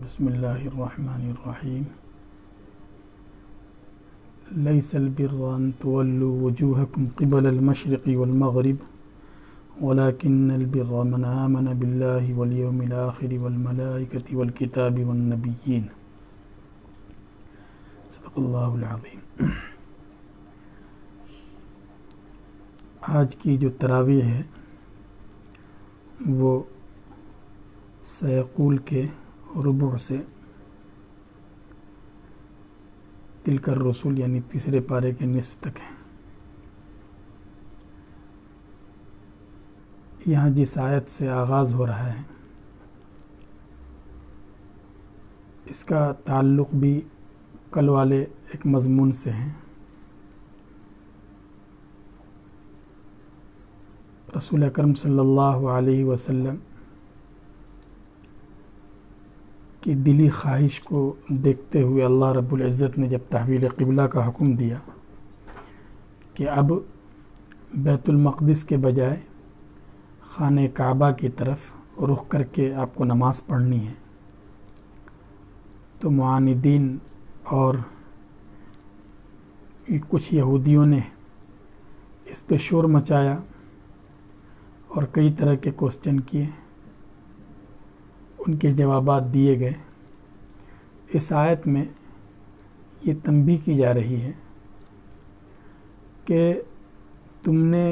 بسم اللہ الرحمن الرحیم لیس البر ان تولوا وجوهكم قبل المشرق والمغرب ولكن البر من آمن بالله واليوم الآخر والملائكة والكتاب والنبيين صدق اللہ العظیم۔ آج کی جو تراویح ہے وہ سیقول کے ربع سے تلک الرسول یعنی تیسرے پارے کے نصف تک ہے۔ یہاں جس آیت سے آغاز ہو رہا ہے اس کا تعلق بھی کل والے ایک مضمون سے ہے۔ رسول اکرم صلی اللہ علیہ وسلم کی دلی خواہش کو دیکھتے ہوئے اللہ رب العزت نے جب تحویل قبلہ کا حکم دیا کہ اب بیت المقدس کے بجائے خانہ کعبہ کی طرف رخ کر کے آپ کو نماز پڑھنی ہے، تو معاندین اور کچھ یہودیوں نے اس پہ شور مچایا اور کئی طرح کے کوسچن کیے، ان کے جوابات دیے گئے۔ اس آیت میں یہ تنبیہ کی جا رہی ہے کہ تم نے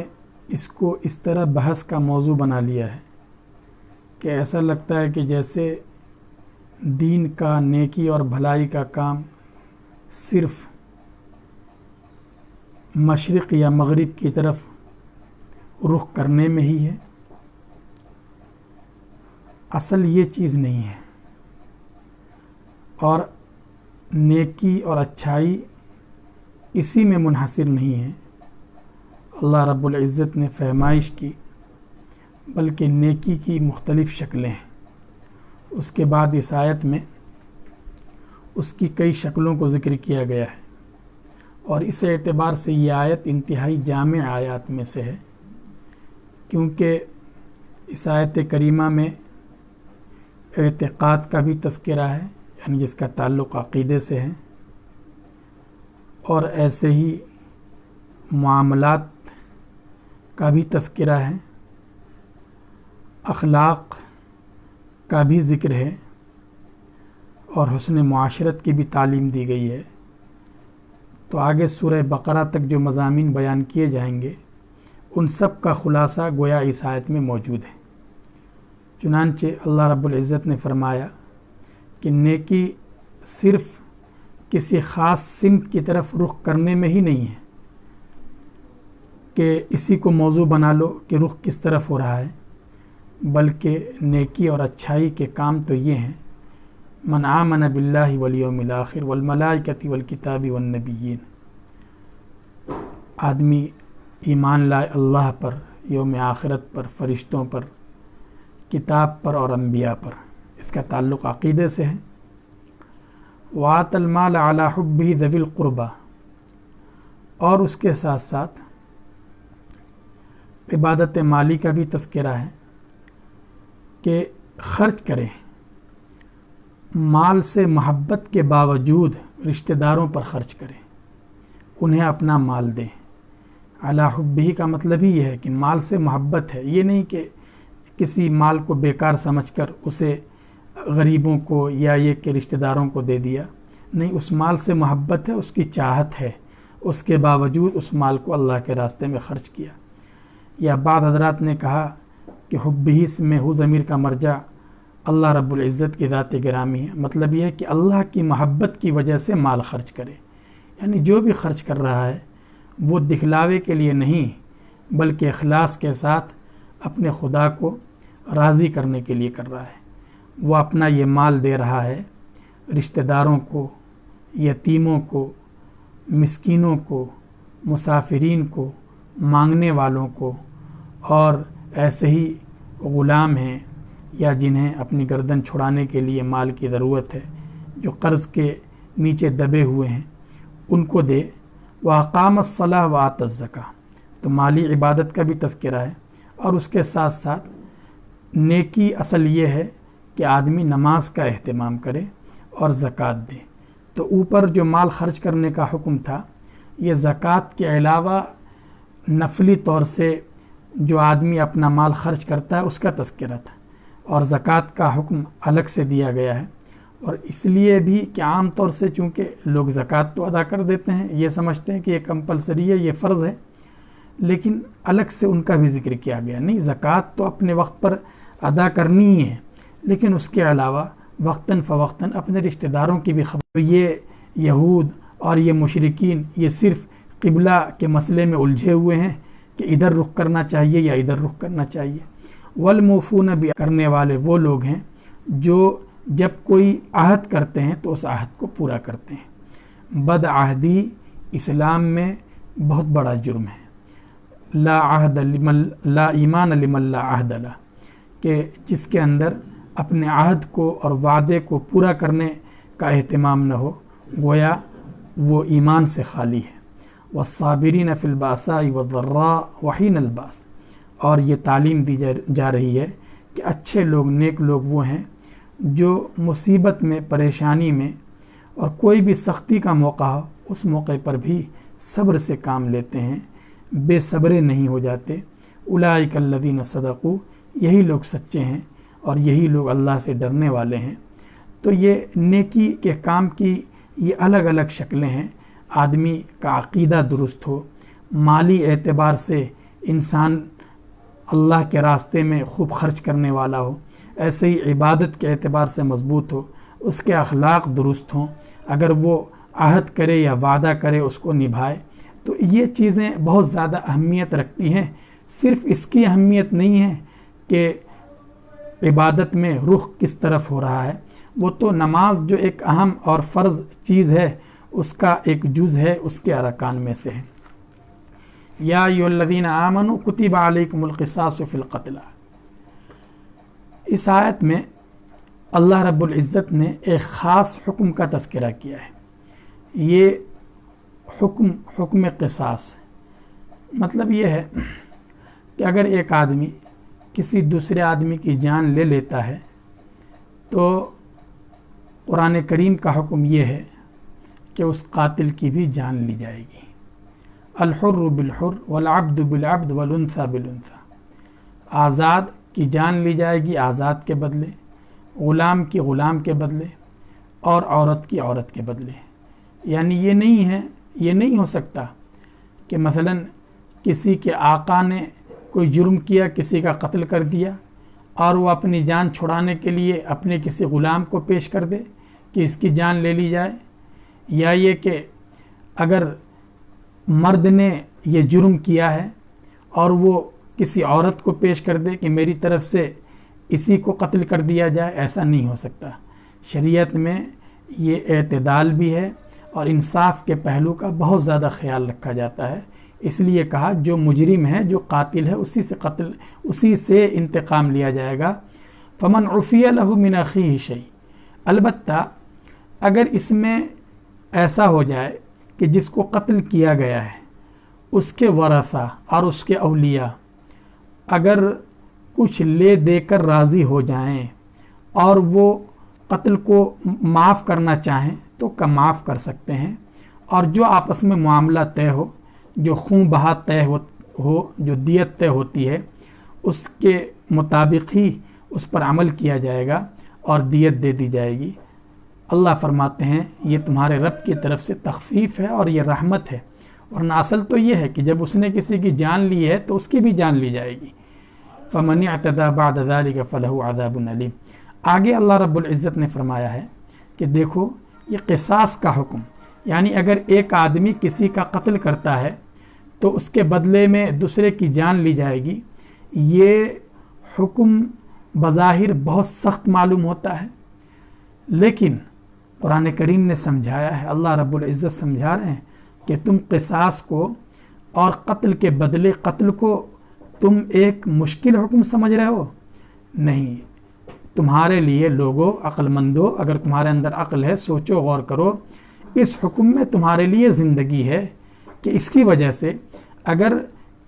اس کو اس طرح بحث کا موضوع بنا لیا ہے کہ ایسا لگتا ہے کہ جیسے دین کا، نیکی اور بھلائی کا کام صرف مشرق یا مغرب کی طرف رخ کرنے میں ہی ہے۔ اصل یہ چیز نہیں ہے، اور نیکی اور اچھائی اسی میں منحصر نہیں ہے۔ اللہ رب العزت نے فرمائش کی بلکہ نیکی کی مختلف شکلیں ہیں۔ اس کے بعد اس آیت میں اس کی کئی شکلوں کو ذکر کیا گیا ہے، اور اس اعتبار سے یہ آیت انتہائی جامع آیات میں سے ہے، کیونکہ اس آیت کریمہ میں اعتقاد کا بھی تذکرہ ہے، یعنی جس کا تعلق عقیدے سے ہے، اور ایسے ہی معاملات کا بھی تذکرہ ہے، اخلاق کا بھی ذکر ہے، اور حسن معاشرت کی بھی تعلیم دی گئی ہے۔ تو آگے سورہ بقرہ تک جو مضامین بیان کیے جائیں گے ان سب کا خلاصہ گویا اس آیت میں موجود ہے۔ چنانچہ اللہ رب العزت نے فرمایا کہ نیکی صرف کسی خاص سمت کی طرف رخ کرنے میں ہی نہیں ہے کہ اسی کو موضوع بنا لو کہ رخ کس طرف ہو رہا ہے، بلکہ نیکی اور اچھائی کے کام تو یہ ہیں: من آمن باللہ والیوم الآخر والملائکۃ والکتاب والنبیین۔ آدمی ایمان لائے اللہ پر، یوم آخرت پر، فرشتوں پر، کتاب پر اور انبیاء پر۔ اس کا تعلق عقیدے سے ہے۔ وآت المال علی حبہ ذوی القربى، اور اس کے ساتھ ساتھ عبادت مالی کا بھی تذکرہ ہے کہ خرچ کریں، مال سے محبت کے باوجود رشتہ داروں پر خرچ کریں، انہیں اپنا مال دیں۔ علی حبہ کا مطلب ہی یہ ہے کہ مال سے محبت ہے، یہ نہیں کہ کسی مال کو بیکار سمجھ کر اسے غریبوں کو یا یہ کہ رشتہ داروں کو دے دیا، نہیں، اس مال سے محبت ہے، اس کی چاہت ہے، اس کے باوجود اس مال کو اللہ کے راستے میں خرچ کیا۔ یا بعض حضرات نے کہا کہ حبہ میں ہو ضمیر کا مرجع اللہ رب العزت کی ذات گرامی ہے، مطلب یہ ہے کہ اللہ کی محبت کی وجہ سے مال خرچ کرے، یعنی جو بھی خرچ کر رہا ہے وہ دکھلاوے کے لیے نہیں بلکہ اخلاص کے ساتھ اپنے خدا کو راضی کرنے کے لیے کر رہا ہے۔ وہ اپنا یہ مال دے رہا ہے رشتہ داروں کو، یتیموں کو، مسکینوں کو، مسافرین کو، مانگنے والوں کو، اور ایسے ہی غلام ہیں یا جنہیں اپنی گردن چھڑانے کے لیے مال کی ضرورت ہے، جو قرض کے نیچے دبے ہوئے ہیں، ان کو دے۔ وَأَقَامَ الصَّلَاةَ وَآتَى الزَّكَاةَ، تو مالی عبادت کا بھی تذکرہ ہے، اور اس کے ساتھ ساتھ نیکی اصل یہ ہے کہ آدمی نماز کا اہتمام کرے اور زکوٰۃ دے۔ تو اوپر جو مال خرچ کرنے کا حکم تھا، یہ زکوٰۃ کے علاوہ نفلی طور سے جو آدمی اپنا مال خرچ کرتا ہے اس کا تذکرہ تھا، اور زکوٰۃ کا حکم الگ سے دیا گیا ہے۔ اور اس لیے بھی کہ عام طور سے چونکہ لوگ زکوٰۃ تو ادا کر دیتے ہیں، یہ سمجھتے ہیں کہ یہ کمپلسری ہے، یہ فرض ہے، لیکن الگ سے ان کا بھی ذکر کیا گیا۔ نہیں، زکوٰۃ تو اپنے وقت پر ادا کرنی ہی ہے، لیکن اس کے علاوہ وقتاً فوقتاً اپنے رشتہ داروں کی بھی خبر۔ یہ یہود اور یہ مشرکین یہ صرف قبلہ کے مسئلے میں الجھے ہوئے ہیں کہ ادھر رخ کرنا چاہیے یا ادھر رخ کرنا چاہیے۔ والموفون بھی کرنے والے وہ لوگ ہیں جو جب کوئی عہد کرتے ہیں تو اس عہد کو پورا کرتے ہیں۔ بد عہدی اسلام میں بہت بڑا جرم ہے۔ لا ایمان لمن لا عہد لہ، کہ جس کے اندر اپنے عہد کو اور وعدے کو پورا کرنے کا اہتمام نہ ہو، گویا وہ ایمان سے خالی ہے۔ والصابرین فی الباساء والضراء وحین الباس، اور یہ تعلیم دی جا رہی ہے کہ اچھے لوگ، نیک لوگ وہ ہیں جو مصیبت میں، پریشانی میں اور کوئی بھی سختی کا موقع ہو اس موقع پر بھی صبر سے کام لیتے ہیں، بے صبرے نہیں ہو جاتے۔ اولئک الذین صدقوا، یہی لوگ سچے ہیں اور یہی لوگ اللہ سے ڈرنے والے ہیں۔ تو یہ نیکی کے کام کی یہ الگ الگ شکلیں ہیں۔ آدمی کا عقیدہ درست ہو، مالی اعتبار سے انسان اللہ کے راستے میں خوب خرچ کرنے والا ہو، ایسے ہی عبادت کے اعتبار سے مضبوط ہو، اس کے اخلاق درست ہوں، اگر وہ عہد کرے یا وعدہ کرے اس کو نبھائے، تو یہ چیزیں بہت زیادہ اہمیت رکھتی ہیں۔ صرف اس کی اہمیت نہیں ہے کہ عبادت میں رخ کس طرف ہو رہا ہے، وہ تو نماز جو ایک اہم اور فرض چیز ہے اس کا ایک جز ہے، اس کے ارکان میں سے ہے۔ یا ایھا الذین آمنوا کتب علیکم القصاص فی القتل، اس آیت میں اللہ رب العزت نے ایک خاص حکم کا تذکرہ کیا ہے۔ یہ حکم قصاص مطلب یہ ہے کہ اگر ایک آدمی کسی دوسرے آدمی کی جان لے لیتا ہے تو قرآن کریم کا حکم یہ ہے کہ اس قاتل کی بھی جان لی جائے گی۔ الحر بالحر والعبد بالعبد والانثى بالانثى، آزاد کی جان لی جائے گی آزاد کے بدلے، غلام کی غلام کے بدلے، اور عورت کی عورت کے بدلے۔ یعنی یہ نہیں ہو سکتا کہ مثلا کسی کے آقا نے کوئی جرم کیا، کسی کا قتل کر دیا، اور وہ اپنی جان چھڑانے کے لیے اپنے کسی غلام کو پیش کر دے کہ اس کی جان لے لی جائے، یا یہ کہ اگر مرد نے یہ جرم کیا ہے اور وہ کسی عورت کو پیش کر دے کہ میری طرف سے اسی کو قتل کر دیا جائے، ایسا نہیں ہو سکتا۔ شریعت میں یہ اعتدال بھی ہے اور انصاف کے پہلو کا بہت زیادہ خیال رکھا جاتا ہے۔ اس لیے کہا جو مجرم ہے، جو قاتل ہے، اسی سے انتقام لیا جائے گا۔ فمن عفی لہ من اخیہ شیء، البتہ اگر اس میں ایسا ہو جائے کہ جس کو قتل کیا گیا ہے اس کے ورثہ اور اس کے اولیاء اگر کچھ لے دے کر راضی ہو جائیں اور وہ قتل کو معاف کرنا چاہیں تو معاف کر سکتے ہیں، اور جو آپس میں معاملہ طے ہو، جو خون بہا طے ہو، جو دیت طے ہوتی ہے، اس کے مطابق ہی اس پر عمل کیا جائے گا اور دیت دے دی جائے گی۔ اللہ فرماتے ہیں یہ تمہارے رب کی طرف سے تخفیف ہے اور یہ رحمت ہے، ورنہ اصل تو یہ ہے کہ جب اس نے کسی کی جان لی ہے تو اس کی بھی جان لی جائے گی۔ فَمَنِ اعْتَدَى بَعْدَ ذَلِكَ فَلَهُ عَذَابٌ أَلِيمٌ۔ آگے اللہ رب العزت نے فرمایا ہے کہ دیکھو یہ قصاص کا حکم، یعنی اگر ایک آدمی کسی کا قتل کرتا ہے تو اس کے بدلے میں دوسرے کی جان لی جائے گی۔ یہ حکم بظاہر بہت سخت معلوم ہوتا ہے، لیکن قرآن کریم نے سمجھایا ہے، اللہ رب العزت سمجھا رہے ہیں کہ تم قصاص کو اور قتل کے بدلے قتل کو تم ایک مشکل حکم سمجھ رہے ہو؟ نہیں، تمہارے لیے لوگوں، عقل مندو، اگر تمہارے اندر عقل ہے سوچو، غور کرو، اس حکم میں تمہارے لیے زندگی ہے کہ اس کی وجہ سے اگر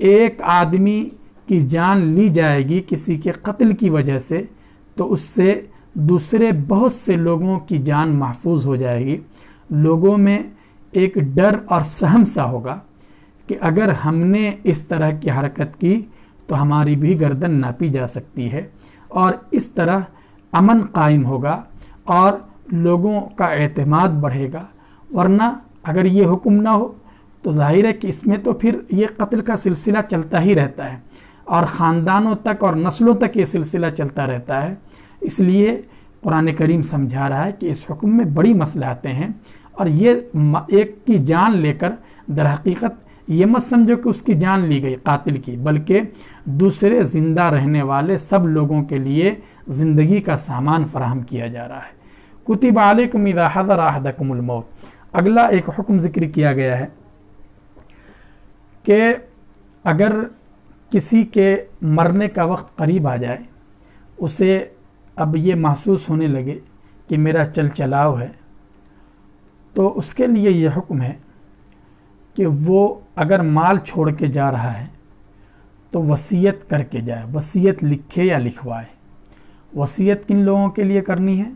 ایک آدمی کی جان لی جائے گی کسی کے قتل کی وجہ سے تو اس سے دوسرے بہت سے لوگوں کی جان محفوظ ہو جائے گی. لوگوں میں ایک ڈر اور سہم سا ہوگا کہ اگر ہم نے اس طرح کی حرکت کی تو ہماری بھی گردن ناپی جا سکتی ہے, اور اس طرح امن قائم ہوگا اور لوگوں کا اعتماد بڑھے گا. ورنہ اگر یہ حکم نہ ہو تو ظاہر ہے کہ اس میں تو پھر یہ قتل کا سلسلہ چلتا ہی رہتا ہے اور خاندانوں تک اور نسلوں تک یہ سلسلہ چلتا رہتا ہے. اس لیے قرآن کریم سمجھا رہا ہے کہ اس حکم میں بڑی مصلحتیں ہیں, اور یہ ایک کی جان لے کر در حقیقت یہ مت سمجھو کہ اس کی جان لی گئی قاتل کی, بلکہ دوسرے زندہ رہنے والے سب لوگوں کے لیے زندگی کا سامان فراہم کیا جا رہا ہے. کتب علیکم اذا حضر احدکم الموت. اگلا ایک حکم ذکر کیا گیا ہے کہ اگر کسی کے مرنے کا وقت قریب آ جائے, اسے اب یہ محسوس ہونے لگے کہ میرا چل چلاؤ ہے, تو اس کے لیے یہ حکم ہے کہ وہ اگر مال چھوڑ کے جا رہا ہے تو وصیت کر کے جائے, وصیت لکھے یا لکھوائے. وصیت کن لوگوں کے لیے کرنی ہے؟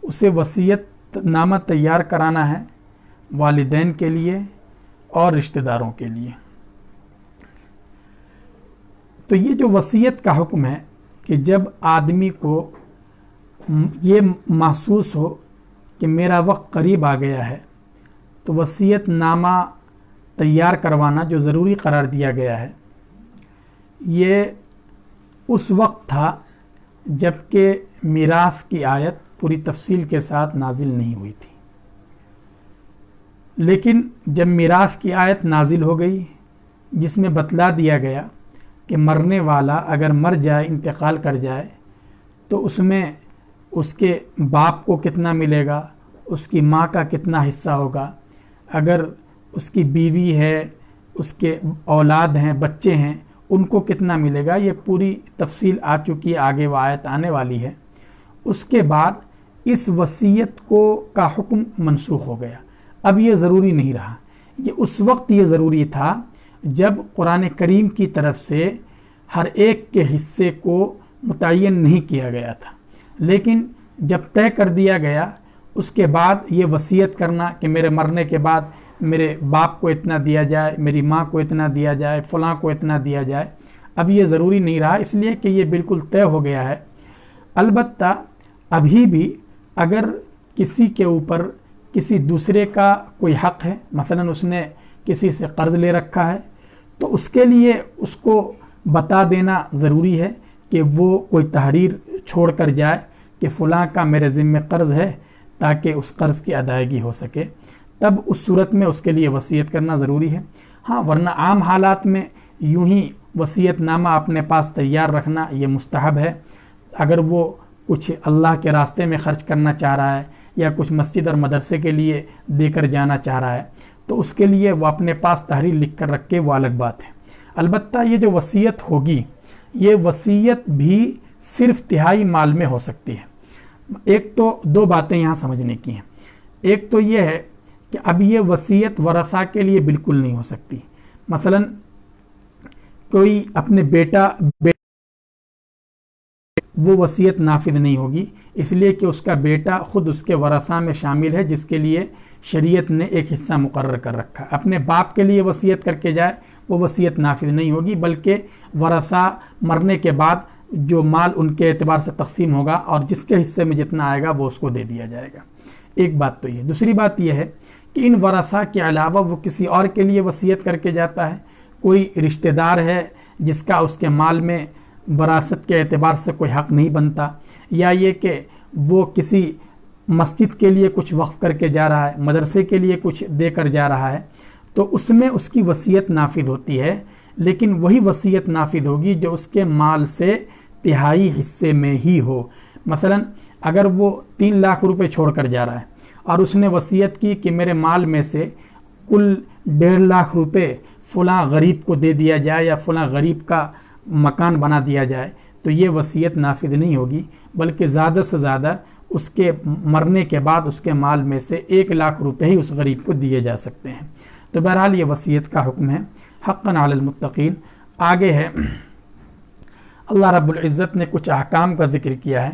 اسے وصیت نامہ تیار کرانا ہے والدین کے لیے اور رشتہ داروں کے لیے. تو یہ جو وصیت کا حکم ہے کہ جب آدمی کو یہ محسوس ہو کہ میرا وقت قریب آ گیا ہے تو وصیت نامہ تیار کروانا جو ضروری قرار دیا گیا ہے, یہ اس وقت تھا جب کہ میراث کی آیت پوری تفصیل کے ساتھ نازل نہیں ہوئی تھی. لیکن جب میراث کی آیت نازل ہو گئی جس میں بتلا دیا گیا کہ مرنے والا اگر مر جائے, انتقال کر جائے, تو اس میں اس کے باپ کو کتنا ملے گا, اس کی ماں کا کتنا حصہ ہوگا, اگر اس کی بیوی ہے, اس کے اولاد ہیں, بچے ہیں, ان کو کتنا ملے گا, یہ پوری تفصیل آ چکی ہے, آگے وہ آیت آنے والی ہے. اس کے بعد اس وصیت کا حکم منسوخ ہو گیا. اب یہ ضروری نہیں رہا. یہ اس وقت یہ ضروری تھا جب قرآن کریم کی طرف سے ہر ایک کے حصے کو متعین نہیں کیا گیا تھا, لیکن جب طے کر دیا گیا اس کے بعد یہ وصیت کرنا کہ میرے مرنے کے بعد میرے باپ کو اتنا دیا جائے, میری ماں کو اتنا دیا جائے, فلاں کو اتنا دیا جائے, اب یہ ضروری نہیں رہا, اس لیے کہ یہ بالکل طے ہو گیا ہے. البتہ ابھی بھی اگر کسی کے اوپر کسی دوسرے کا کوئی حق ہے, مثلا اس نے کسی سے قرض لے رکھا ہے, تو اس کے لیے اس کو بتا دینا ضروری ہے کہ وہ کوئی تحریر چھوڑ کر جائے کہ فلاں کا میرے ذمہ قرض ہے, تاکہ اس قرض کی ادائیگی ہو سکے. تب اس صورت میں اس کے لیے وصیت کرنا ضروری ہے. ہاں, ورنہ عام حالات میں یوں ہی وصیت نامہ اپنے پاس تیار رکھنا یہ مستحب ہے. اگر وہ کچھ اللہ کے راستے میں خرچ کرنا چاہ رہا ہے یا کچھ مسجد اور مدرسے کے لیے دے کر جانا چاہ رہا ہے تو اس کے لیے وہ اپنے پاس تحریر لکھ کر رکھے, وہ الگ بات ہے. البتہ یہ جو وصیت ہوگی, یہ وصیت بھی صرف تہائی مال میں ہو سکتی ہے. ایک تو دو باتیں یہاں سمجھنے کی ہیں. ایک تو یہ ہے کہ اب یہ وصیت ورثہ کے لیے بالکل نہیں ہو سکتی. مثلا کوئی اپنے بیٹا وہ وصیت نافذ نہیں ہوگی, اس لیے کہ اس کا بیٹا خود اس کے ورثہ میں شامل ہے جس کے لیے شریعت نے ایک حصہ مقرر کر رکھا. اپنے باپ کے لیے وصیت کر کے جائے وہ وصیت نافذ نہیں ہوگی, بلکہ ورثہ مرنے کے بعد جو مال ان کے اعتبار سے تقسیم ہوگا اور جس کے حصے میں جتنا آئے گا وہ اس کو دے دیا جائے گا. ایک بات تو یہ. دوسری بات یہ ہے کہ ان ورثہ کے علاوہ وہ کسی اور کے لیے وصیت کر کے جاتا ہے. کوئی رشتہ دار ہے جس کا اس کے مال میں وراثت کے اعتبار سے کوئی حق نہیں بنتا, یا یہ کہ وہ کسی مسجد کے لیے کچھ وقف کر کے جا رہا ہے, مدرسے کے لیے کچھ دے کر جا رہا ہے, تو اس میں اس کی وصیت نافذ ہوتی ہے, لیکن وہی وصیت نافذ ہوگی جو اس کے مال سے تہائی حصے میں ہی ہو. مثلا اگر وہ 3 لاکھ روپے چھوڑ کر جا رہا ہے اور اس نے وصیت کی کہ میرے مال میں سے کل 1.5 لاکھ روپے فلاں غریب کو دے دیا جائے یا فلاں غریب کا مکان بنا دیا جائے, تو یہ وصیت نافذ نہیں ہوگی, بلکہ زیادہ سے زیادہ اس کے مرنے کے بعد اس کے مال میں سے 1 لاکھ روپے ہی اس غریب کو دیے جا سکتے ہیں. تو بہرحال یہ وصیت کا حکم ہے حقاً علی المتقین. آگے ہے اللہ رب العزت نے کچھ احکام کا ذکر کیا ہے,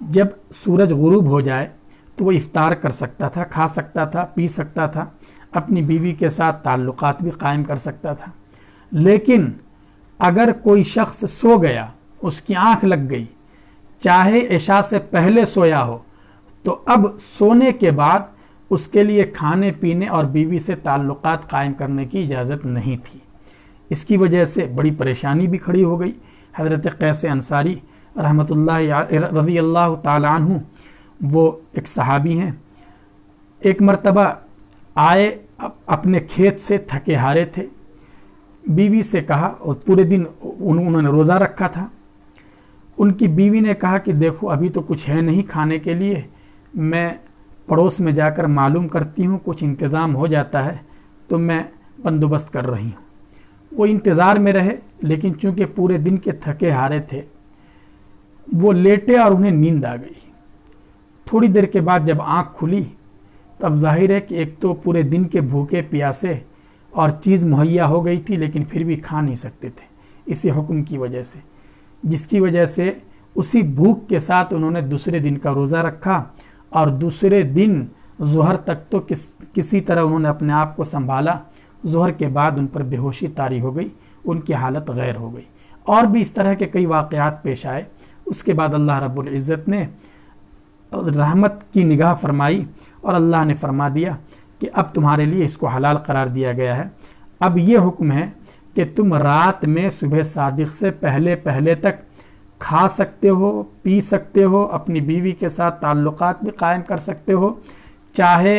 جب سورج غروب ہو جائے تو وہ افطار کر سکتا تھا، کھا سکتا تھا، پی سکتا تھا، اپنی بیوی کے ساتھ تعلقات بھی قائم کر سکتا تھا۔ لیکن اگر کوئی شخص سو گیا، اس کی آنکھ لگ گئی، چاہے عشاء سے پہلے سویا ہو، تو اب سونے کے بعد اس کے لیے کھانے پینے اور بیوی سے تعلقات قائم کرنے کی اجازت نہیں تھی۔ اس کی وجہ سے بڑی پریشانی بھی کھڑی ہو گئی۔ حضرت قیس انصاری رحمۃ اللہ رضی اللہ تعالی عنہ، وہ ایک صحابی ہیں، ایک مرتبہ آئے، اپنے کھیت سے تھکے ہارے تھے، بیوی سے کہا، اور پورے دن انہوں نے روزہ رکھا تھا، ان کی بیوی نے کہا کہ دیکھو ابھی تو کچھ ہے نہیں کھانے کے لیے، میں پڑوس میں جا کر معلوم کرتی ہوں، کچھ انتظام ہو جاتا ہے تو میں بندوبست کر رہی ہوں۔ وہ انتظار میں رہے، لیکن چونکہ پورے دن کے تھکے ہارے تھے، وہ لیٹے اور انہیں نیند آ گئی۔ تھوڑی دیر کے بعد جب آنکھ کھلی تو اب ظاہر ہے کہ ایک تو پورے دن کے بھوکے پیاسے اور چیز مہیا ہو گئی تھی، لیکن پھر بھی کھا نہیں سکتے تھے اسی حکم کی وجہ سے، جس کی وجہ سے اسی بھوک کے ساتھ انہوں نے دوسرے دن کا روزہ رکھا، اور دوسرے دن ظہر تک تو کسی طرح انہوں نے اپنے آپ کو سنبھالا۔ ظہر کے بعد ان پر بے ہوشی طاری ہو گئی، ان کی حالت غیر ہو گئی، اور بھی اس طرح کے کئی واقعات پیش آئے۔ اس کے بعد اللہ رب العزت نے رحمت کی نگاہ فرمائی اور اللہ نے فرما دیا کہ اب تمہارے لیے اس کو حلال قرار دیا گیا ہے۔ اب یہ حکم ہے کہ تم رات میں صبح صادق سے پہلے تک کھا سکتے ہو، پی سکتے ہو، اپنی بیوی کے ساتھ تعلقات بھی قائم کر سکتے ہو، چاہے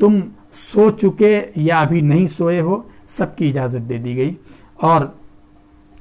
تم سو چکے یا ابھی نہیں سوئے ہو، سب کی اجازت دے دی گئی۔ اور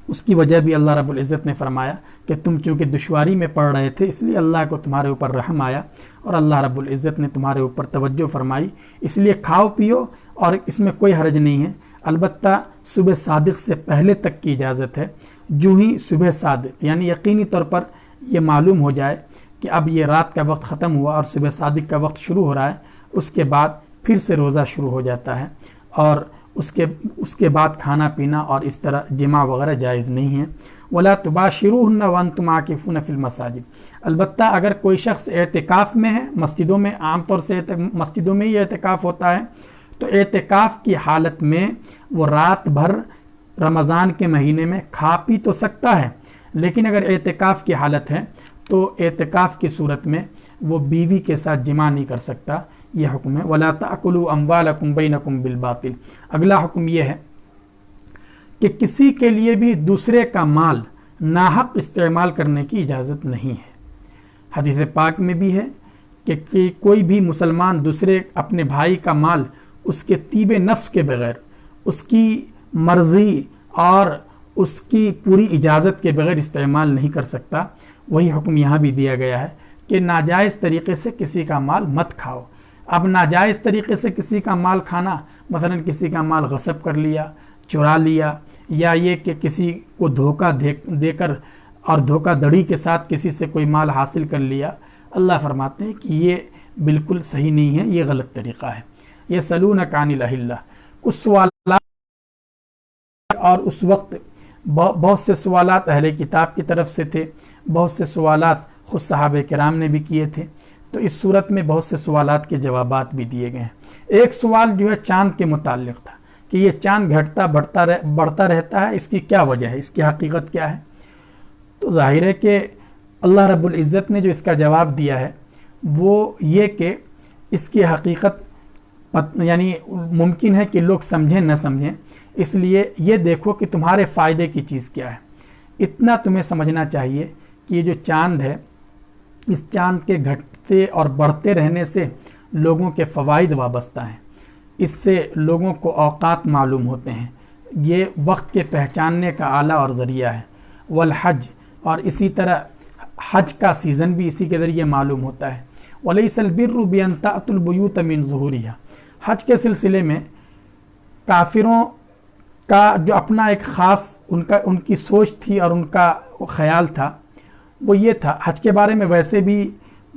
اس کی وجہ بھی اللہ رب العزت نے فرمایا کہ تم چونکہ دشواری میں پڑ رہے تھے، اس لیے اللہ کو تمہارے اوپر رحم آیا اور اللہ رب العزت نے تمہارے اوپر توجہ فرمائی، اس لیے کھاؤ پیو، اور اس میں کوئی حرج نہیں ہے۔ البتہ صبح صادق سے پہلے تک کی اجازت ہے۔ جو ہی صبح صادق یعنی یقینی طور پر یہ معلوم ہو جائے کہ اب یہ رات کا وقت ختم ہوا اور صبح صادق کا وقت شروع ہو رہا ہے، اس کے بعد پھر سے روزہ شروع ہو جاتا ہے، اور اس کے بعد کھانا پینا اور اس طرح جماع وغیرہ جائز نہیں ہے۔ وَلَا تُبَاشِرُوهُنَّ وَأَنْتُمْ عَاكِفُونَ فِي الْمَسَاجِدِ، البتہ اگر کوئی شخص اعتکاف میں ہے، مسجدوں میں عام طور سے مسجدوں میں ہی اعتکاف ہوتا ہے، تو اعتکاف کی حالت میں وہ رات بھر رمضان کے مہینے میں کھا پی تو سکتا ہے، لیکن اگر اعتکاف کی حالت ہے تو اعتکاف کی صورت میں وہ بیوی کے ساتھ جماع نہیں کر سکتا۔ یہ حکم ہے وَلَا تَأْكُلُوا أَمْوَالَكُمْ بَيْنَكُمْ بِالْبَاطِلِ۔ اگلا حکم یہ ہے کہ کسی کے لیے بھی دوسرے کا مال ناحق استعمال کرنے کی اجازت نہیں ہے۔ حدیث پاک میں بھی ہے کہ کوئی بھی مسلمان دوسرے اپنے بھائی کا مال اس کے طیب نفس کے بغیر، اس کی مرضی اور اس کی پوری اجازت کے بغیر استعمال نہیں کر سکتا۔ وہی حکم یہاں بھی دیا گیا ہے کہ ناجائز طریقے سے کسی کا مال مت کھاؤ۔ اب ناجائز طریقے سے کسی کا مال کھانا، مثلا کسی کا مال غصب کر لیا، چرا لیا، یا یہ کہ کسی کو دھوکہ دے کر اور دھوکہ دڑی کے ساتھ کسی سے کوئی مال حاصل کر لیا، اللہ فرماتے ہیں کہ یہ بالکل صحیح نہیں ہے، یہ غلط طریقہ ہے۔ یسألونک عن الأہلہ، کچھ سوالات، اور اس وقت بہت سے سوالات اہل کتاب کی طرف سے تھے، بہت سے سوالات خود صحابہ کرام نے بھی کیے تھے، تو اس صورت میں بہت سے سوالات کے جوابات بھی دیے گئے ہیں۔ ایک سوال جو ہے چاند کے متعلق تھا کہ یہ چاند گھٹتا بڑھتا رہتا ہے، اس کی کیا وجہ ہے، اس کی حقیقت کیا ہے؟ تو ظاہر ہے کہ اللہ رب العزت نے جو اس کا جواب دیا ہے وہ یہ کہ اس کی حقیقت یعنی ممکن ہے کہ لوگ سمجھیں نہ سمجھیں، اس لیے یہ دیکھو کہ تمہارے فائدے کی چیز کیا ہے۔ اتنا تمہیں سمجھنا چاہیے کہ یہ جو چاند ہے، اس چاند کے گھٹتے اور بڑھتے رہنے سے لوگوں کے فوائد وابستہ ہیں، اس سے لوگوں کو اوقات معلوم ہوتے ہیں، یہ وقت کے پہچاننے کا آلہ اور ذریعہ ہے۔ والحج، اور اسی طرح حج کا سیزن بھی اسی کے ذریعے معلوم ہوتا ہے۔ وَلَيْسَ الْبِرُّ بِأَن تَأْتُوا الْبُيُوتَ مِن ظُهُورِهَا، حج کے سلسلے میں کافروں کا جو اپنا ایک خاص ان کی سوچ تھی اور ان کا خیال تھا، وہ یہ تھا، حج کے بارے میں ویسے بھی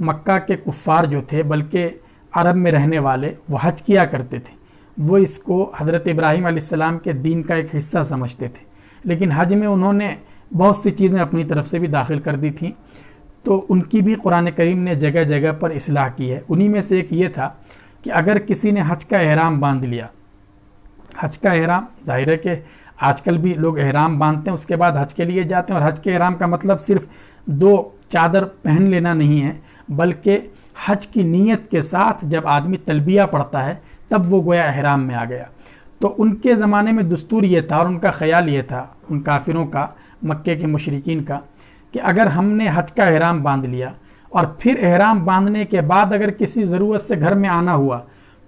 مکہ کے کفار جو تھے بلکہ عرب میں رہنے والے وہ حج کیا کرتے تھے، وہ اس کو حضرت ابراہیم علیہ السلام کے دین کا ایک حصہ سمجھتے تھے، لیکن حج میں انہوں نے بہت سی چیزیں اپنی طرف سے بھی داخل کر دی تھیں۔ تو ان کی بھی قرآن کریم نے جگہ جگہ پر اصلاح کی ہے۔ انہی میں سے ایک یہ تھا کہ اگر کسی نے حج کا احرام باندھ لیا، حج کا احرام ظاہر ہے کہ آج کل بھی لوگ احرام باندھتے ہیں، اس کے بعد حج کے لیے جاتے ہیں، اور حج کے احرام کا مطلب صرف 2 چادر پہن لینا نہیں ہے، بلکہ حج کی نیت کے ساتھ جب آدمی تلبیہ پڑھتا ہے تب وہ گویا احرام میں آ گیا۔ تو ان کے زمانے میں دستور یہ تھا اور ان کا خیال یہ تھا، ان کافروں کا، مکے کے مشرکین کا، کہ اگر ہم نے حج کا احرام باندھ لیا اور پھر احرام باندھنے کے بعد اگر کسی ضرورت سے گھر میں آنا ہوا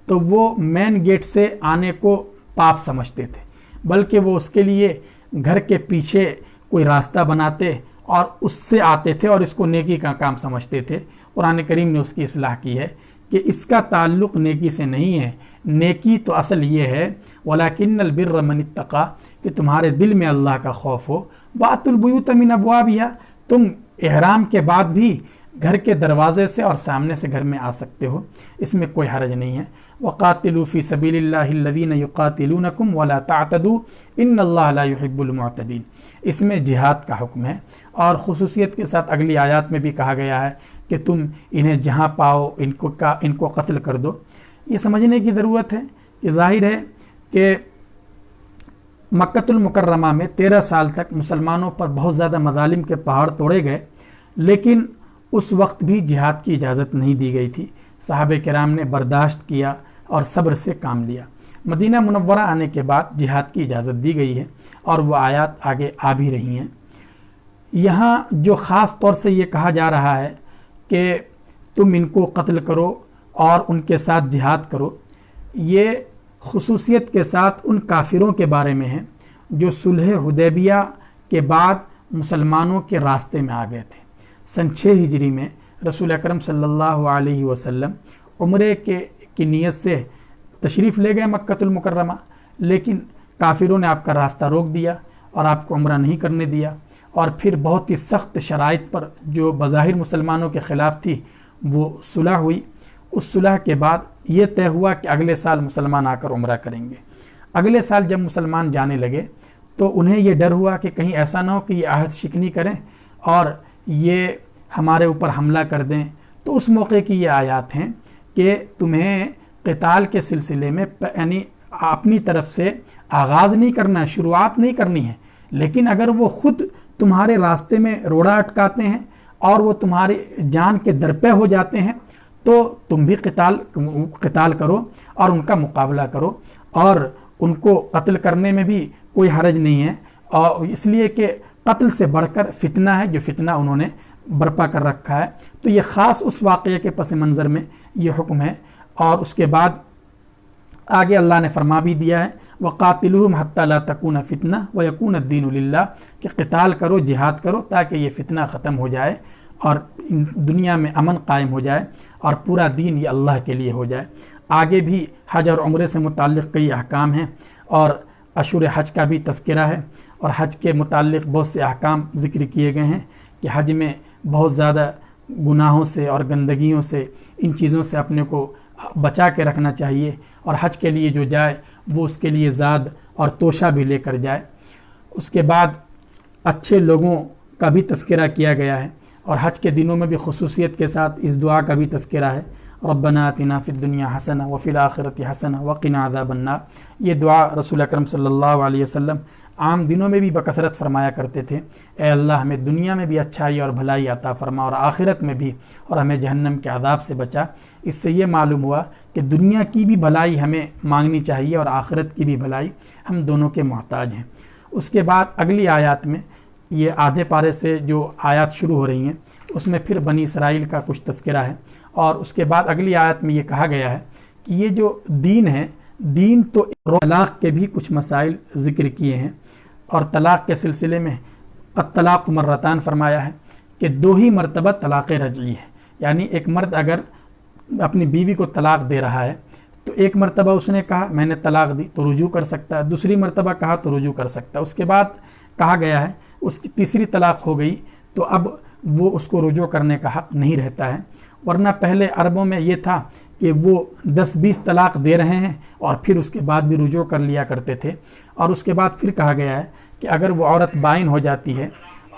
تو وہ مین گیٹ سے آنے کو پاپ سمجھتے تھے، بلکہ وہ اس کے لیے گھر کے پیچھے کوئی راستہ بناتے اور اس سے آتے تھے اور اس کو نیکی کا کام سمجھتے تھے۔ قرآن کریم نے اس کی اصلاح کی ہے کہ اس کا تعلق نیکی سے نہیں ہے، نیکی تو اصل یہ ہے وَلَكِنَّ الْبِرَّ مَنِ اتَّقَى، کہ تمہارے دل میں اللہ کا خوف ہو۔ وَأْتُوا الْبُيُوتَ مِنْ أَبْوَابِهَا، تم احرام کے بعد بھی گھر کے دروازے سے اور سامنے سے گھر میں آ سکتے ہو، اس میں کوئی حرج نہیں ہے۔ وَقَاتِلُوا فِي سَبِيلِ اللَّهِ الَّذِينَ يُقَاتِلُونَكُمْ وَلَا تَعْتَدُوا إِنَّ اللَّهَ لَا يُحِبُّ الْمُعْتَدِينَ، اس میں جہاد کا حکم ہے، اور خصوصیت کے ساتھ اگلی آیات میں بھی کہا گیا ہے کہ تم انہیں جہاں پاؤ ان کو قتل کر دو۔ یہ سمجھنے کی ضرورت ہے کہ ظاہر ہے کہ مکۃ المکرمہ میں 13 سال تک مسلمانوں پر بہت زیادہ مظالم کے پہاڑ توڑے گئے، لیکن اس وقت بھی جہاد کی اجازت نہیں دی گئی تھی۔ صحابہ کرام نے برداشت کیا اور صبر سے کام لیا۔ مدینہ منورہ آنے کے بعد جہاد کی اجازت دی گئی ہے اور وہ آیات آگے آ بھی رہی ہیں۔ یہاں جو خاص طور سے یہ کہا جا رہا ہے کہ تم ان کو قتل کرو اور ان کے ساتھ جہاد کرو، یہ خصوصیت کے ساتھ ان کافروں کے بارے میں ہے جو صلح حدیبیہ کے بعد مسلمانوں کے راستے میں آ گئے تھے۔ سن 6 ہجری میں رسول اکرم صلی اللہ علیہ وسلم عمرے کی نیت سے تشریف لے گئے مکۃ المکرمہ، لیکن کافروں نے آپ کا راستہ روک دیا اور آپ کو عمرہ نہیں کرنے دیا، اور پھر بہت ہی سخت شرائط پر جو بظاہر مسلمانوں کے خلاف تھی وہ صلح ہوئی۔ اس صلح کے بعد یہ طے ہوا کہ اگلے سال مسلمان آ کر عمرہ کریں گے۔ اگلے سال جب مسلمان جانے لگے تو انہیں یہ ڈر ہوا کہ کہیں ایسا نہ ہو کہ یہ عہد شکنی کریں اور یہ ہمارے اوپر حملہ کر دیں۔ تو اس موقع کی یہ آیات ہیں کہ تمہیں قتال کے سلسلے میں یعنی اپنی طرف سے آغاز نہیں کرنا، شروعات نہیں کرنی ہے، لیکن اگر وہ خود تمہارے راستے میں روڑا اٹکاتے ہیں اور وہ تمہاری جان کے درپے ہو جاتے ہیں تو تم بھی قتال کرو اور ان کا مقابلہ کرو، اور ان کو قتل کرنے میں بھی کوئی حرج نہیں ہے، اور اس لیے کہ قتل سے بڑھ کر فتنہ ہے جو فتنہ انہوں نے برپا کر رکھا ہے۔ تو یہ خاص اس واقعے کے پس منظر میں یہ حکم ہے، اور اس کے بعد آگے اللہ نے فرما بھی دیا ہے وَقَاتِلُوهُمْ حَتَّى لَا تَكُونَ فِتْنَةٌ وَيَكُونَ الدِّينُ لِلَّهِ، کہ قتال کرو، جہاد کرو تاکہ یہ فتنہ ختم ہو جائے اور دنیا میں امن قائم ہو جائے اور پورا دین یہ اللہ کے لیے ہو جائے۔ آگے بھی حج اور عمرے سے متعلق کئی احکام ہیں اور اشہر حج کا بھی تذکرہ ہے، اور حج کے متعلق بہت سے احکام ذکر کیے گئے ہیں کہ حج میں بہت زیادہ گناہوں سے اور گندگیوں سے، ان چیزوں سے اپنے کو بچا کے رکھنا چاہیے، اور حج کے لیے جو جائے وہ اس کے لیے زاد اور توشہ بھی لے کر جائے۔ اس کے بعد اچھے لوگوں کا بھی تذکرہ کیا گیا ہے، اور حج کے دنوں میں بھی خصوصیت کے ساتھ اس دعا کا بھی تذکرہ ہے ربنا آتنا فی الدنیا حسنہ وفی الآخرۃ حسنہ وقنا عذاب النار۔ یہ دعا رسول اکرم صلی اللہ علیہ وسلم عام دنوں میں بھی بکثرت فرمایا کرتے تھے، اے اللہ ہمیں دنیا میں بھی اچھائی اور بھلائی عطا فرما اور آخرت میں بھی، اور ہمیں جہنم کے عذاب سے بچا۔ اس سے یہ معلوم ہوا کہ دنیا کی بھی بھلائی ہمیں مانگنی چاہیے اور آخرت کی بھی بھلائی، ہم دونوں کے محتاج ہیں۔ اس کے بعد اگلی آیات میں یہ آدھے پارے سے جو آیات شروع ہو رہی ہیں اس میں پھر بنی اسرائیل کا کچھ تذکرہ ہے، اور اس کے بعد اگلی آیت میں یہ کہا گیا ہے کہ یہ جو دین ہے، دین تو طلاق کے بھی کچھ مسائل ذکر کیے ہیں، اور طلاق کے سلسلے میں الطلاق مرتان فرمایا ہے کہ 2 ہی مرتبہ طلاق رجعی ہے، یعنی ایک مرد اگر اپنی بیوی کو طلاق دے رہا ہے تو ایک مرتبہ اس نے کہا میں نے طلاق دی تو رجوع کر سکتا ہے، دوسری مرتبہ کہا تو رجوع کر سکتا ہے، اس کے بعد کہا گیا ہے اس کی تیسری طلاق ہو گئی تو اب وہ اس کو رجوع کرنے کا حق نہیں رہتا ہے، ورنہ پہلے عربوں میں یہ تھا کہ وہ 10-20 طلاق دے رہے ہیں اور پھر اس کے بعد بھی رجوع کر لیا کرتے تھے۔ اور اس کے بعد پھر کہا گیا ہے کہ اگر وہ عورت بائن ہو جاتی ہے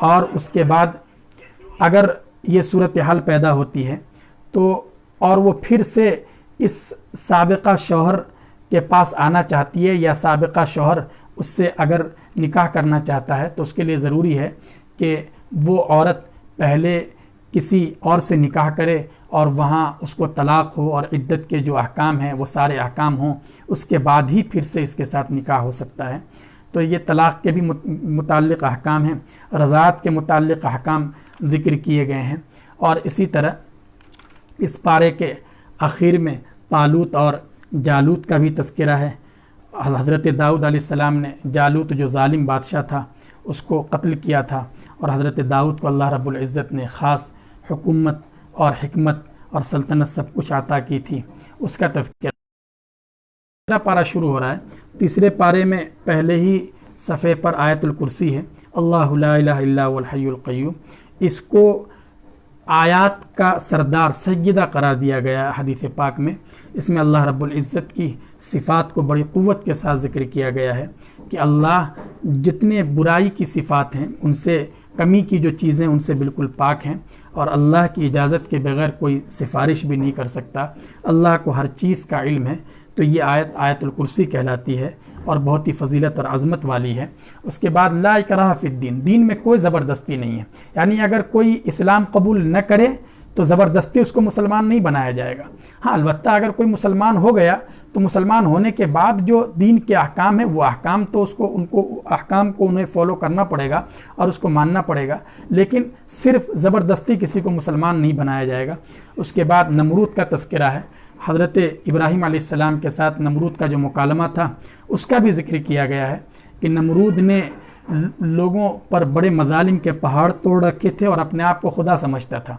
اور اس کے بعد اگر یہ صورتحال پیدا ہوتی ہے تو اور وہ پھر سے اس سابقہ شوہر کے پاس آنا چاہتی ہے یا سابقہ شوہر اس سے اگر نکاح کرنا چاہتا ہے تو اس کے لیے ضروری ہے کہ وہ عورت پہلے کسی اور سے نکاح کرے اور وہاں اس کو طلاق ہو اور عدت کے جو احکام ہیں وہ سارے احکام ہوں، اس کے بعد ہی پھر سے اس کے ساتھ نکاح ہو سکتا ہے۔ تو یہ طلاق کے بھی متعلق احکام ہیں، رضاعت کے متعلق احکام ذکر کیے گئے ہیں، اور اسی طرح اس پارے کے آخر میں طالوت اور جالوت کا بھی تذکرہ ہے۔ حضرت داؤد علیہ السلام نے جالوت جو ظالم بادشاہ تھا اس کو قتل کیا تھا، اور حضرت داؤد کو اللہ رب العزت نے خاص حکومت اور حکمت اور سلطنت سب کچھ عطا کی تھی، اس کا تذکرہ۔ تیسرا پارہ شروع ہو رہا ہے، تیسرے پارے میں پہلے ہی صفحے پر آیت الکرسی ہے، اللہ لا الہ الا هو الحی القیوم۔ اس کو آیات کا سردار سیدہ قرار دیا گیا حدیث پاک میں۔ اس میں اللہ رب العزت کی صفات کو بڑی قوت کے ساتھ ذکر کیا گیا ہے کہ اللہ جتنے برائی کی صفات ہیں، ان سے کمی کی جو چیزیں ان سے بالکل پاک ہیں، اور اللہ کی اجازت کے بغیر کوئی سفارش بھی نہیں کر سکتا، اللہ کو ہر چیز کا علم ہے۔ تو یہ آیت الکرسی کہلاتی ہے اور بہت ہی فضیلت اور عظمت والی ہے۔ اس کے بعد لا اکراہ فی الدین، دین میں کوئی زبردستی نہیں ہے، یعنی اگر کوئی اسلام قبول نہ کرے تو زبردستی اس کو مسلمان نہیں بنایا جائے گا۔ ہاں البتہ اگر کوئی مسلمان ہو گیا تو مسلمان ہونے کے بعد جو دین کے احکام ہیں وہ احکام تو احکام کو انہیں فالو کرنا پڑے گا اور اس کو ماننا پڑے گا، لیکن صرف زبردستی کسی کو مسلمان نہیں بنایا جائے گا۔ اس کے بعد نمرود کا تذکرہ ہے، حضرت ابراہیم علیہ السلام کے ساتھ نمرود کا جو مکالمہ تھا اس کا بھی ذکر کیا گیا ہے کہ نمرود نے لوگوں پر بڑے مظالم کے پہاڑ توڑ رکھے تھے اور اپنے آپ کو خدا سمجھتا تھا،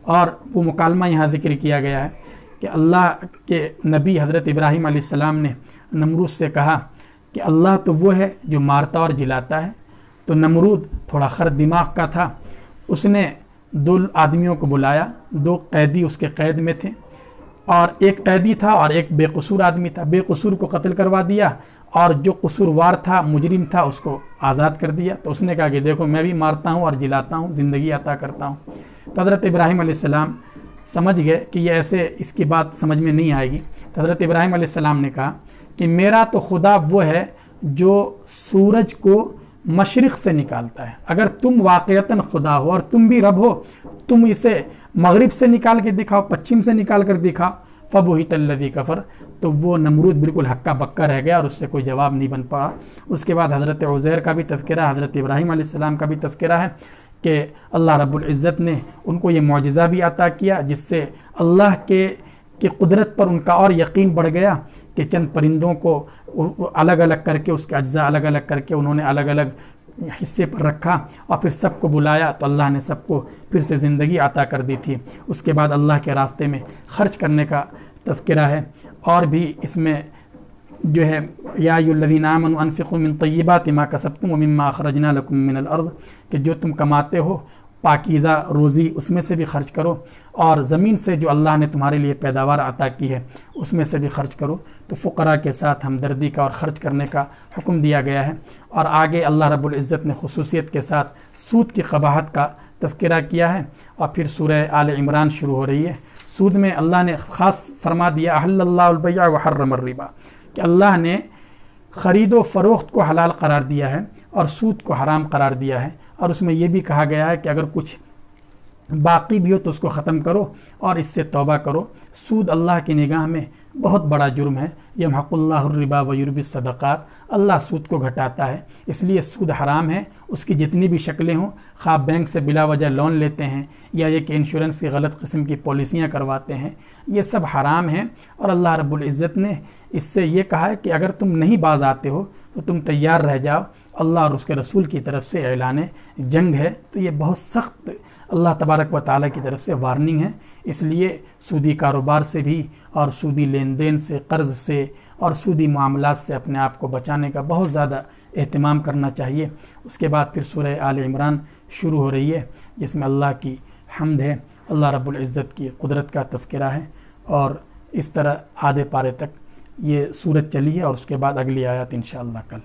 اور وہ مکالمہ یہاں ذکر کیا گیا ہے کہ اللہ کے نبی حضرت ابراہیم علیہ السلام نے نمرود سے کہا کہ اللہ تو وہ ہے جو مارتا اور جلاتا ہے۔ تو نمرود تھوڑا خر دماغ کا تھا، اس نے 2 آدمیوں کو بلایا، 2 قیدی اس کے قید میں تھے، اور ایک قیدی تھا اور ایک بے قصور آدمی تھا۔ بے قصور کو قتل کروا دیا اور جو قصوروار تھا، مجرم تھا، اس کو آزاد کر دیا۔ تو اس نے کہا کہ دیکھو میں بھی مارتا ہوں اور جلاتا ہوں، زندگی عطا کرتا ہوں۔ تو حضرت ابراہیم علیہ السلام سمجھ گئے کہ یہ ایسے اس کی بات سمجھ میں نہیں آئے گی۔ تو حضرت ابراہیم علیہ السلام نے کہا کہ میرا تو خدا وہ ہے جو سورج کو مشرق سے نکالتا ہے، اگر تم واقعتاً خدا ہو اور تم بھی رب ہو، تم اسے مغرب سے نکال کے دکھاؤ، پچھم سے نکال کر دکھاؤ۔ فبہت الذی کفر، تو وہ نمرود بالکل ہکا بکا رہ گیا اور اس سے کوئی جواب نہیں بن پڑا۔ اس کے بعد حضرت عزیر کا بھی تذکرہ، حضرت ابراہیم علیہ السلام کا بھی تذکرہ ہے کہ اللہ رب العزت نے ان کو یہ معجزہ بھی عطا کیا جس سے اللہ کے قدرت پر ان کا اور یقین بڑھ گیا کہ چند پرندوں کو الگ الگ کر کے، اس کے اجزاء الگ الگ کر کے انہوں نے الگ الگ حصے پر رکھا اور پھر سب کو بلایا تو اللہ نے سب کو پھر سے زندگی عطا کر دی تھی۔ اس کے بعد اللہ کے راستے میں خرچ کرنے کا تذکرہ ہے، اور بھی اس میں جو ہے یا ایھا الذین آمنوا انفقوا من طیبات ما کسبتم ومما اخرجنا لکم من الارض، کہ جو تم کماتے ہو پاکیزہ روزی اس میں سے بھی خرچ کرو، اور زمین سے جو اللہ نے تمہارے لیے پیداوار عطا کی ہے اس میں سے بھی خرچ کرو۔ تو فقراء کے ساتھ ہمدردی کا اور خرچ کرنے کا حکم دیا گیا ہے، اور آگے اللہ رب العزت نے خصوصیت کے ساتھ سود کی قباحت کا تذکرہ کیا ہے، اور پھر سورہ آل عمران شروع ہو رہی ہے۔ سود میں اللہ نے خاص فرما دیا احل اللہ البیع وحرم الربا، کہ اللہ نے خرید و فروخت کو حلال قرار دیا ہے اور سود کو حرام قرار دیا ہے، اور اس میں یہ بھی کہا گیا ہے کہ اگر کچھ باقی بھی ہو تو اس کو ختم کرو اور اس سے توبہ کرو۔ سود اللہ کی نگاہ میں بہت بڑا جرم ہے، یمحق اللہ الربا ویربی الصدقات، اللہ سود کو گھٹاتا ہے، اس لیے سود حرام ہے، اس کی جتنی بھی شکلیں ہوں، خواہ بینک سے بلا وجہ لون لیتے ہیں یا یہ کہ انشورنس کی غلط قسم کی پالیسیاں کرواتے ہیں، یہ سب حرام ہیں، اور اللہ رب العزت نے اس سے یہ کہا ہے کہ اگر تم نہیں باز آتے ہو تو تم تیار رہ جاؤ، اللہ اور اس کے رسول کی طرف سے اعلان جنگ ہے۔ تو یہ بہت سخت اللہ تبارک و تعالیٰ کی طرف سے وارننگ ہے، اس لیے سودی کاروبار سے بھی اور سودی لین دین سے، قرض سے اور سودی معاملات سے اپنے آپ کو بچانے کا بہت زیادہ اہتمام کرنا چاہیے۔ اس کے بعد پھر سورہ آل عمران شروع ہو رہی ہے جس میں اللہ کی حمد ہے، اللہ رب العزت کی قدرت کا تذکرہ ہے، اور اس طرح آدھے پارے تک یہ سورت چلی ہے، اور اس کے بعد اگلی آیات انشاءاللہ کل۔